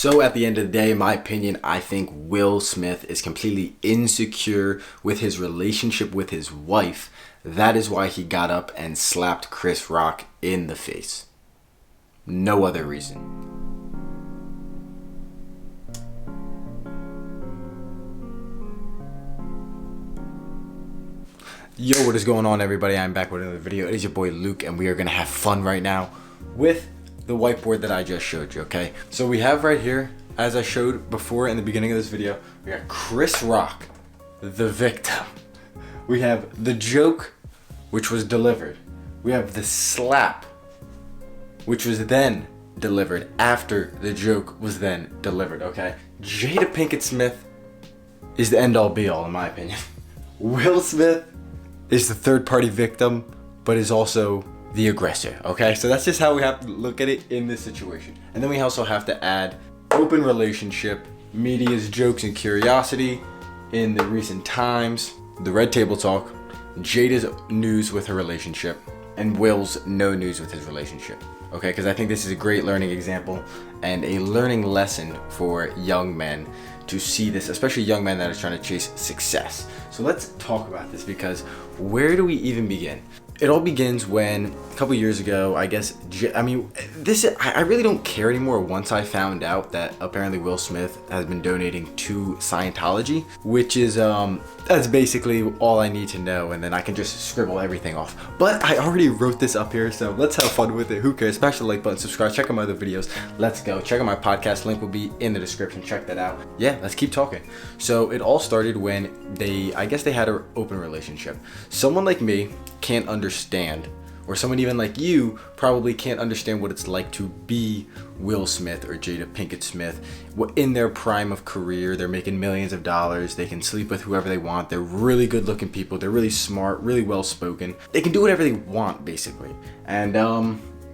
So at the end of the day, in my opinion, I think Will Smith is completely insecure with his relationship with his wife. That is why he got up and slapped Chris Rock in the face. No other reason. Yo, what is going on, everybody? I'm back with another video. It is your boy Luke, and we are going to have fun right now with the whiteboard that I just showed you, okay? So we have right here, as I showed before in the beginning of this video, we got Chris Rock, the victim. We have the joke, which was delivered. We have the slap, which was then delivered after the joke was then delivered, okay? Jada Pinkett Smith is the end-all be-all, in my opinion. Will Smith is the third-party victim, but is also the aggressor, okay? So that's just how we have to look at it in this situation. And then we also have to add open relationship, media's jokes and curiosity in the recent times, the red table talk, Jada's news with her relationship, and Will's no news with his relationship, okay? Because I think this is a great learning example and a learning lesson for young men to see this, especially young men that are trying to chase success. So let's talk about this, because where do we even begin? It all begins when a couple years ago, I guess, I really don't care anymore once I found out that apparently Will Smith has been donating to Scientology, which is, that's basically all I need to know, and then I can just scribble everything off. But I already wrote this up here, so let's have fun with it. Who cares? Smash the like button, subscribe, check out my other videos. Let's go. Check out my podcast, link will be in the description. Check that out. Yeah, let's keep talking. So it all started when I guess they had an open relationship. Someone like me can't understand, or someone even like you probably can't understand what it's like to be Will Smith or Jada Pinkett Smith in their prime of career. They're making millions of dollars. They can sleep with whoever they want. They're really good looking people. They're really smart, really well spoken. They can do whatever they want, basically. And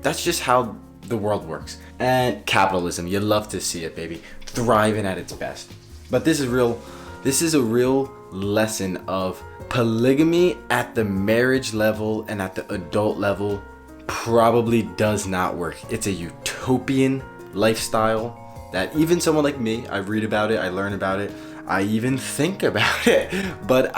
that's just how the world works. And capitalism, you love to see it, baby, thriving at its best. But this is a real lesson of polygamy at the marriage level and at the adult level probably does not work. It's a utopian lifestyle that even someone like me, I read about it, I learn about it, I even think about it. But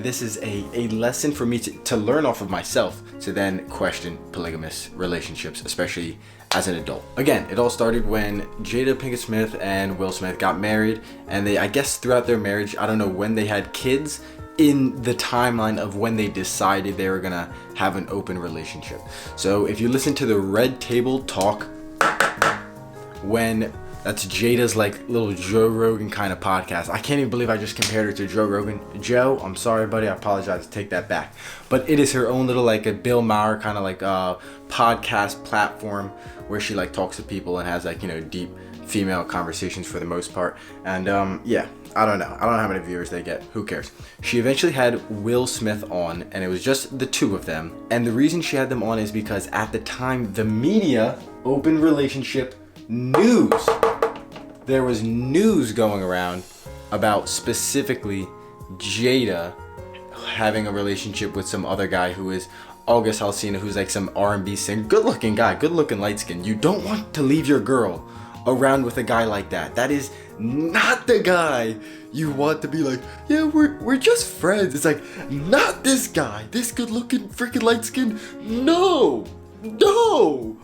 this is a lesson for me to learn off of myself, to then question polygamous relationships, especially as an adult. Again, it all started when Jada Pinkett Smith and Will Smith got married, and I guess throughout their marriage, I don't know when they had kids, in the timeline of when they decided they were gonna have an open relationship. So if you listen to the red table talk, when that's Jada's like little Joe Rogan kind of podcast. I can't even believe I just compared her to Joe Rogan. Joe, I'm sorry, buddy. I apologize. Take that back. But it is her own little like a Bill Maher kind of like podcast platform where she like talks to people and has like, you know, deep female conversations for the most part. And yeah, I don't know how many viewers they get. Who cares? She eventually had Will Smith on, and it was just the two of them. And the reason she had them on is because at the time, the media, open relationship news, there was news going around about specifically Jada having a relationship with some other guy who is August Alsina, who's like some R&B singer, good looking guy, good looking light skin. You don't want to leave your girl around with a guy like that. That is not the guy you want to be like, yeah, we're just friends. It's like, not this guy, this good looking freaking light skin. No,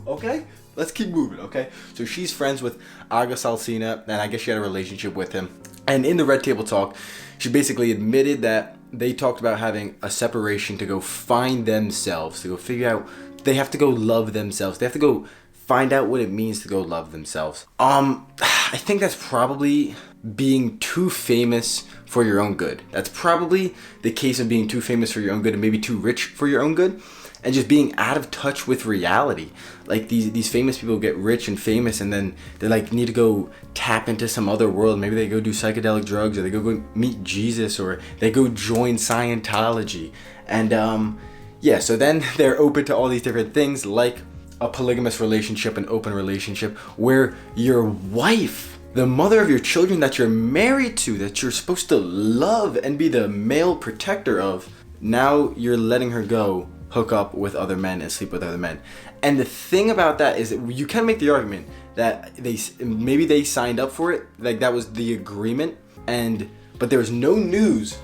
okay? Let's keep moving, okay? So she's friends with August Alsina, and I guess she had a relationship with him. And in the red table talk, she basically admitted that they talked about having a separation to go find themselves, to go figure out, they have to go love themselves. They have to go find out what it means to go love themselves. I think that's probably being too famous for your own good. That's probably the case of being too famous for your own good and maybe too rich for your own good, and just being out of touch with reality. Like these famous people get rich and famous, and then they like need to go tap into some other world. Maybe they go do psychedelic drugs, or they go meet Jesus, or they go join Scientology. And yeah, so then they're open to all these different things, like a polygamous relationship, an open relationship, where your wife, the mother of your children that you're married to, that you're supposed to love and be the male protector of, now you're letting her go hook up with other men and sleep with other men. And the thing about that is that you can make the argument that maybe they signed up for it, like that was the agreement, but there was no news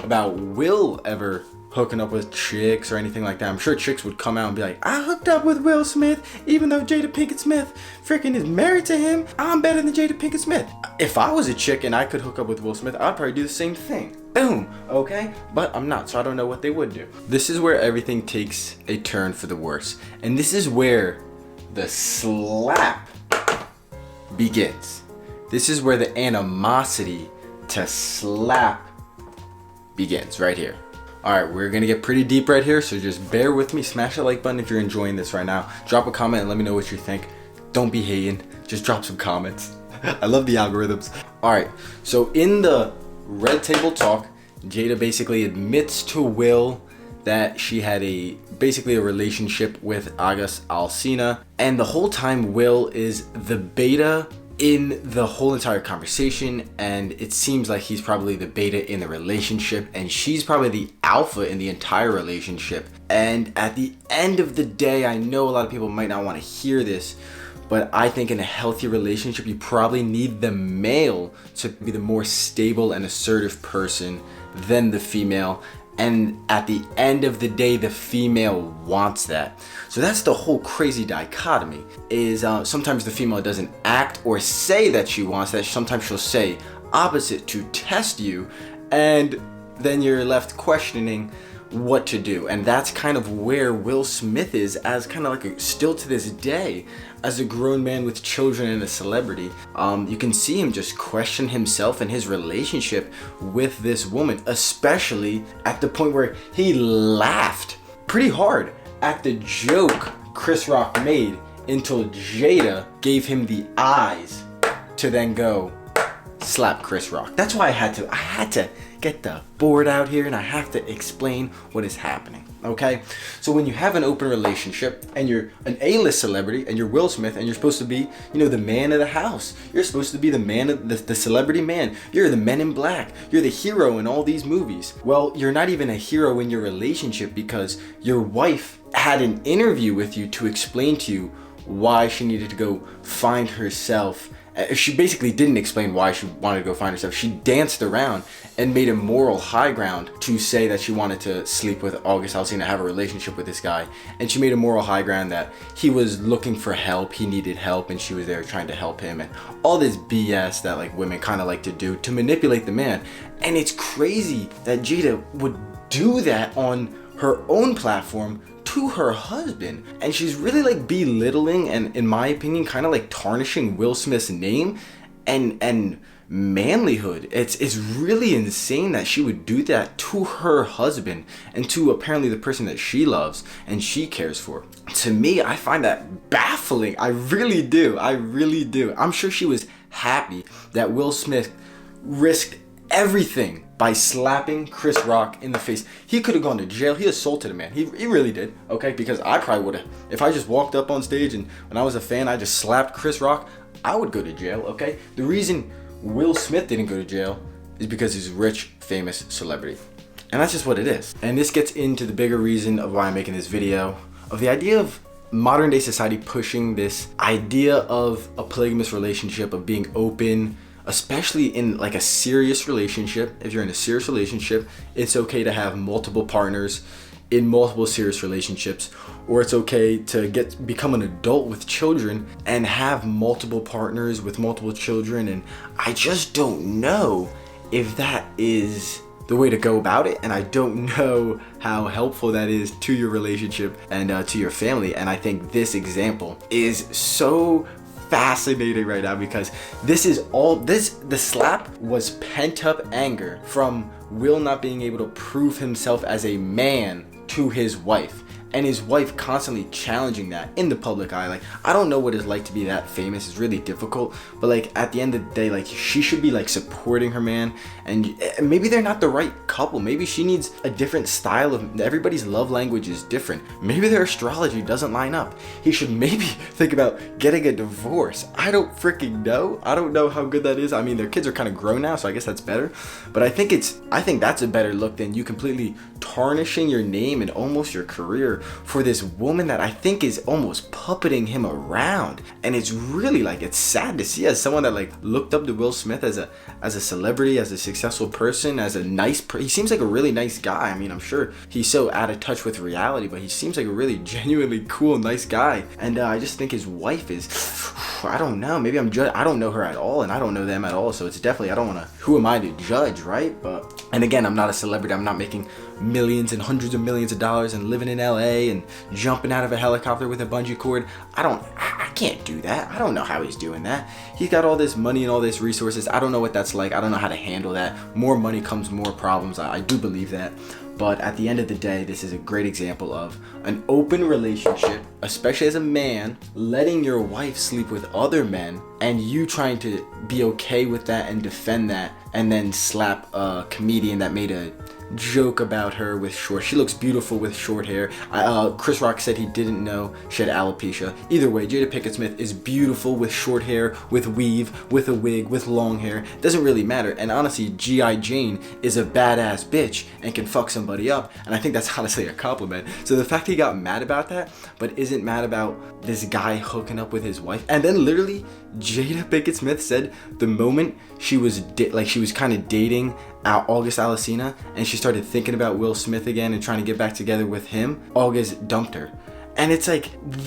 about Will ever hooking up with chicks or anything like that. I'm sure chicks would come out and be like, I hooked up with Will Smith, even though Jada Pinkett Smith freaking is married to him. I'm better than Jada Pinkett Smith. If I was a chick and I could hook up with Will Smith, I'd probably do the same thing. Boom, okay? But I'm not, so I don't know what they would do. This is where everything takes a turn for the worse. And this is where the slap begins. This is where the animosity to slap begins, right here. Alright, we're gonna get pretty deep right here, so just bear with me. Smash that like button if you're enjoying this right now. Drop a comment and let me know what you think. Don't be hating, just drop some comments. I love the algorithms. Alright, so in the Red Table Talk, Jada basically admits to Will that she had basically a relationship with August Alsina, and the whole time Will is the beta in the whole entire conversation, and it seems like he's probably the beta in the relationship and she's probably the alpha in the entire relationship. And at the end of the day, I know a lot of people might not want to hear this, but I think in a healthy relationship you probably need the male to be the more stable and assertive person than the female. And at the end of the day, the female wants that. So that's the whole crazy dichotomy, is sometimes the female doesn't act or say that she wants that. Sometimes she'll say opposite to test you, and then you're left questioning what to do. And that's kind of where Will Smith is, as kind of like still to this day, as a grown man with children and a celebrity. You can see him just question himself and his relationship with this woman, especially at the point where he laughed pretty hard at the joke Chris Rock made until Jada gave him the eyes to then go slap Chris Rock. That's why I had to get the board out here and I have to explain what is happening. Okay, so when you have an open relationship and you're an A-list celebrity and you're Will Smith and you're supposed to be, you know, the man of the house, you're supposed to be the man of the celebrity man, you're the Men in Black, you're the hero in all these movies. Well, you're not even a hero in your relationship because your wife had an interview with you to explain to you why she needed to go find herself. She basically didn't explain why she wanted to go find herself. She danced around and made a moral high ground to say that she wanted to sleep with August Alsina, have a relationship with this guy. And she made a moral high ground that he was looking for help, he needed help, and she was there trying to help him. And all this BS that like women kind of like to do to manipulate the man. And it's crazy that Jada would do that on her own platform to her husband, and she's really like belittling and, in my opinion, kind of like tarnishing Will Smith's name and manlyhood. It's really insane that she would do that to her husband and to apparently the person that she loves and she cares for. To me, I find that baffling. I really do. I'm sure she was happy that Will Smith risked everything by slapping Chris Rock in the face. He could have gone to jail. He assaulted a man. He really did, okay? Because I probably would have. If I just walked up on stage and when I was a fan, I just slapped Chris Rock, I would go to jail, okay? The reason Will Smith didn't go to jail is because he's a rich, famous celebrity. And that's just what it is. And this gets into the bigger reason of why I'm making this video, of the idea of modern day society pushing this idea of a polygamous relationship, of being open, especially in like a serious relationship. If you're in a serious relationship, it's okay to have multiple partners in multiple serious relationships, or it's okay to become an adult with children and have multiple partners with multiple children. And I just don't know if that is the way to go about it, and I don't know how helpful that is to your relationship and to your family. And I think this example is so fascinating right now, because the slap was pent up anger from Will not being able to prove himself as a man to his wife, and his wife constantly challenging that in the public eye. Like, I don't know what it's like to be that famous. It's really difficult, but like at the end of the day, like she should be like supporting her man. And maybe they're not the right couple. Maybe she needs a different style of, everybody's love language is different. Maybe their astrology doesn't line up. He should maybe think about getting a divorce. I don't freaking know. I don't know how good that is. I mean, their kids are kind of grown now, so I guess that's better. But I think that's a better look than you completely tarnishing your name and almost your career for this woman that I think is almost puppeting him around. And it's really like, it's sad to see as someone that like looked up to Will Smith as a celebrity, as a successful person, as a nice he seems like a really nice guy. I mean, I'm sure he's so out of touch with reality, but he seems like a really genuinely cool, nice guy. And I just think his wife is, I don't know, maybe I don't know her at all, and I don't know them at all, so it's definitely, I don't want to, who am I to judge, right? But, and again, I'm not a celebrity, I'm not making millions and hundreds of millions of dollars and living in LA and jumping out of a helicopter with a bungee cord. I can't do that. I don't know how he's doing that. He's got all this money and all this resources. I don't know what that's like. I don't know how to handle that. More money comes more problems. I do believe that. But at the end of the day, this is a great example of an open relationship, especially as a man, letting your wife sleep with other men and you trying to be okay with that and defend that, and then slap a comedian that made a joke about her with short. She looks beautiful with short hair. Chris Rock said he didn't know she had alopecia. Either way, Jada Pinkett Smith is beautiful with short hair, with weave, with a wig, with long hair. Doesn't really matter. And honestly, G.I. Jane is a badass bitch and can fuck somebody up. And I think that's honestly a compliment. So the fact he got mad about that, but isn't mad about this guy hooking up with his wife. And then literally, Jada Pinkett Smith said the moment she was kind of dating August Alsina and she started thinking about Will Smith again and trying to get back together with him, August dumped her. And it's like,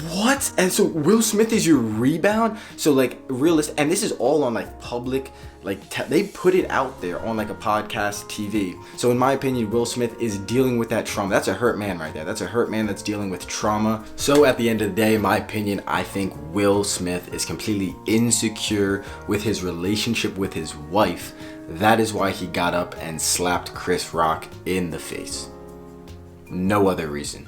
what? And so Will Smith is your rebound? So like realistic, and this is all on like public, like they put it out there on like a podcast TV. So in my opinion, Will Smith is dealing with that trauma. That's a hurt man right there. That's a hurt man that's dealing with trauma. So at the end of the day, in my opinion, I think Will Smith is completely insecure with his relationship with his wife. That is why he got up and slapped Chris Rock in the face. No other reason.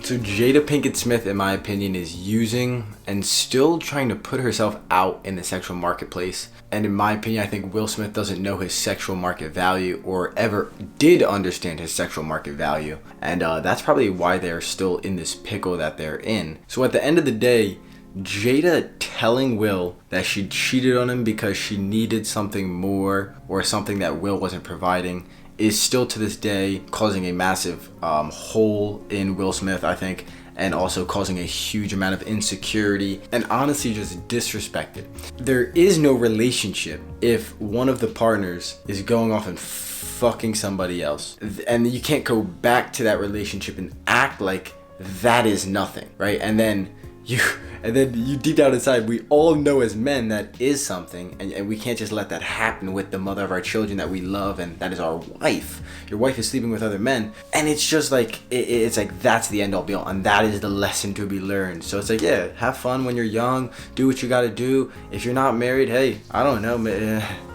So Jada Pinkett Smith, in my opinion, is using and still trying to put herself out in the sexual marketplace. And in my opinion, I think Will Smith doesn't know his sexual market value or ever did understand his sexual market value. And that's probably why they're still in this pickle that they're in. So at the end of the day, Jada telling Will that she cheated on him because she needed something more or something that Will wasn't providing is still to this day causing a massive hole in Will Smith, I think, and also causing a huge amount of insecurity and honestly just disrespected. There is no relationship if one of the partners is going off and fucking somebody else, and you can't go back to that relationship and act like that is nothing, right? And then you deep down inside, we all know as men that is something, and we can't just let that happen with the mother of our children that we love, and that is our wife. Your wife is sleeping with other men, and it's just like, it's like that's the end all be all, and that is the lesson to be learned. So it's like, yeah, have fun when you're young, do what you gotta do. If you're not married, hey, I don't know,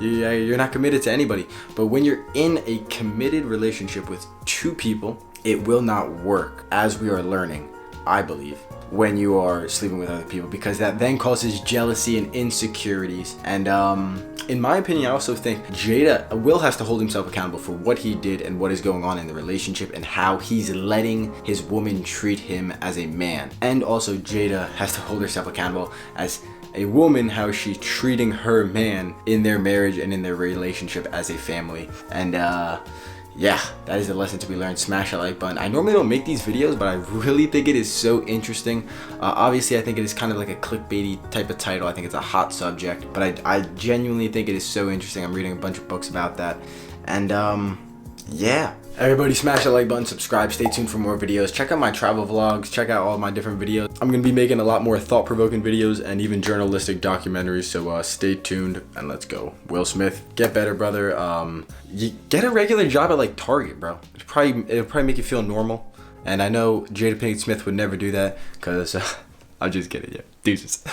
you're not committed to anybody. But when you're in a committed relationship with two people, it will not work, as we are learning, I believe, when you are sleeping with other people, because that then causes jealousy and insecurities. And in my opinion, I also think Will has to hold himself accountable for what he did and what is going on in the relationship and how he's letting his woman treat him as a man. And also Jada has to hold herself accountable as a woman, how she's treating her man in their marriage and in their relationship as a family. And yeah, that is the lesson to be learned. Smash that like button. I normally don't make these videos, but I really think it is so interesting. Obviously, I think it is kind of like a clickbaity type of title. I think it's a hot subject, but I genuinely think it is so interesting. I'm reading a bunch of books about that. And yeah. Everybody smash that like button, subscribe, stay tuned for more videos. Check out my travel vlogs, check out all my different videos. I'm going to be making a lot more thought-provoking videos and even journalistic documentaries, so stay tuned and let's go. Will Smith, get better, brother. You get a regular job at like Target, bro. It'll probably make you feel normal. And I know Jada Pinkett Smith would never do that because I'm just kidding, yeah. Deuces.